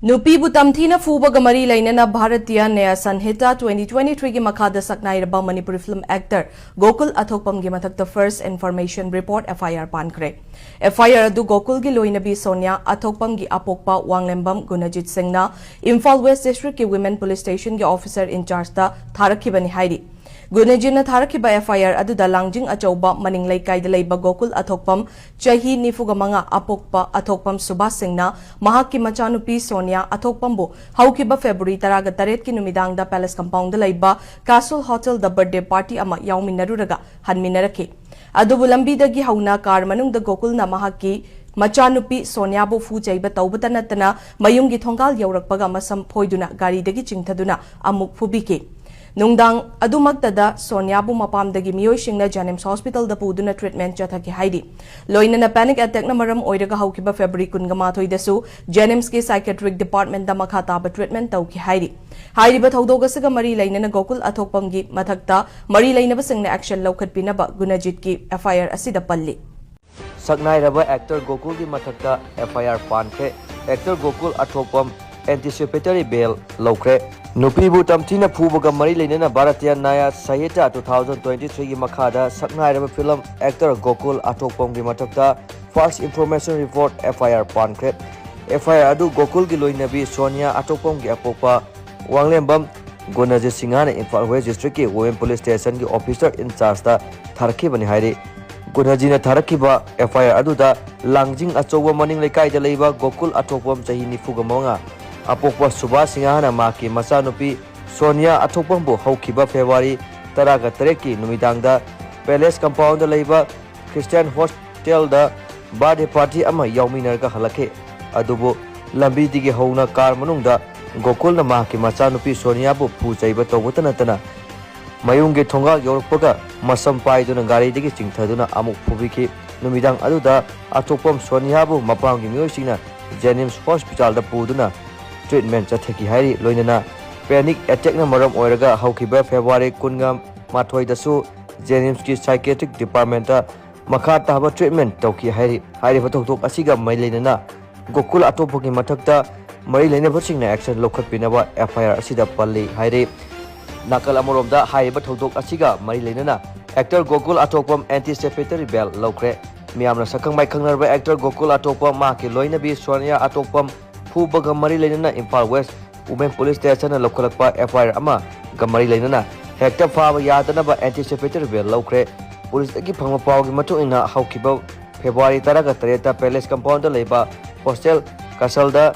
nupi bu tamthina fuba gamari lainana Bharatiya Naya Sanhita 2023 ki makhada saknairaba Manipuri film actor Gokul Athokpam gi mathakta first information report FIR pankre. FIR adu Gokul gi loinabi Sonia Athokpam gi apokpa Wanglembam Gunajit Singhna Imphal West District ki Women Police Station gi officer in charge ta tharakibani hairi. Gunajina tharakhiba FIR aduda langjing achauba maninglai kaida leiba Gokul Athokpam chahi nifugamanga apokpa Athokpam Subha Singhna mahakki machanupi Sonia Athokpambu haukiba February 18 ki numidangda Palace Compound da leiba Castle Hotel da birthday party ama yauminaruraga hanminarakhi adubu lambidagi hauna kar manungda Gokul na mahakki machanupi Sonia bu fu chaiba tawbata natana mayumgi thongal yaurakpaga masam phoiduna gari dagi chingthaduna amuk fubiki Nungdang adumaktada Sonia bu mapamdagi miyoi singna Janims Hospital da puduna treatment chathaki haidi. Loina na panic attack na maram oiraga haukiba February 18 dasu Janims ke psychiatric department da makhataba treatment tauki haidi. Haidi ba thaudogasaga mari laina na Gokul Athokpam gi mathakta mari laina ba singna action laukhatpinaba Gunajit ki FIR asida palli. Saknairaba actor Gokul gi mathakta FIR pankhe actor Gokul Athokpam anticipatory bail laukre. Nupi bu tamthina fuba mari lainana Bharatiya Naya Sanhita 2023 ki makhada saknairaba film actor Gokul Athokpam gi mathakta first information report FIR pankre. FIR adu Gokul gi loinabi Sonia Athokpam gi apokpa Wanglembam Gunajit Singhna Imphal West District ki Women Police Station ki officer in charge ta tharakibani hairi. Gunajina tharakhiba FIR aduda langjing achauba maning lekai da leiba Gokul Athokpam chahi nifugamanga apokpa Subha Singhna maki machanupi Sonia Athokpambu haukiba February 18 ki numidangda Palace Compound da leiba Christian Hostel da birthday party ama yauminarga halakhe adubu lambi digi hauna kar manungda Gokul na maki machanupi Sonia bu pu chaiba tawbata natana mayungge thongal yorokpaga masam paiduna gari digi chingthaduna amuk phubiki numidang aduda Athokpam Sonia bu mapamgi miyosingna Janims Hospital da puduna treatment chathaki hairi loinana panic attack na maram oiraga haukiba February 18 dasu Janims ki psychiatric department ta makha tahaba treatment tauki hairi hairi phatok asiga mai leinana Gokul Athokpam ki mathakta mari leina bachingna action lokhatpinaba FIR asida palli hairi nakal amoromda hairiba thodok asiga mari leinana actor Gokul Athokpam anticipatory bail lokre miyamna sakang mai khangnarba actor Gokul Athokpam ma ki loinabi Sonia Athokpam fuba gamari lainana Imphal West Women Police Station na lokhalakpa FIR ama gamari lainana hekta faba yadanaba anticipatory bail lokre police agi phangma pawgi matuina haukiba February 18 ta Palace Compound da leiba hostel Castle da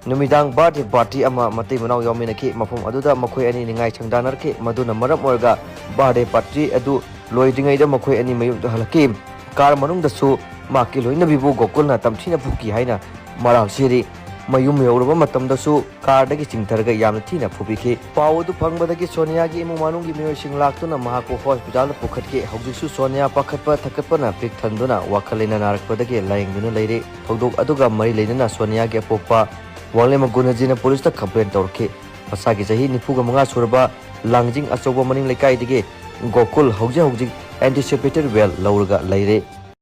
numidang birthday party ama matai manau yauminaki mafum aduda makhoi ani ningai changdanarke maduna maram orga birthday party adu loidingai da makhoi ani mayum da halaki kar manung da su maki loina bibu Gokul na tamthina phuki haina maral siri mayum yorba matam da su kar da gi chingtharga yamna thina phubiki pawdu phangba gi Sonia gi imu manung gi miyoi sing laktuna mahako hospital da pukhatke haujisu Sonia pakhatpa thakatpa na pik thanduna wakhalina narakpa da gi laingduna leire thogdok aduga mari leinana Sonia gi apokpa Wanglembam Gunajina police ta complaint torke pasagi jahi nifuga manga surba langjing achauba maning lekai dige Gokul hauji anticipatory bail laurga leire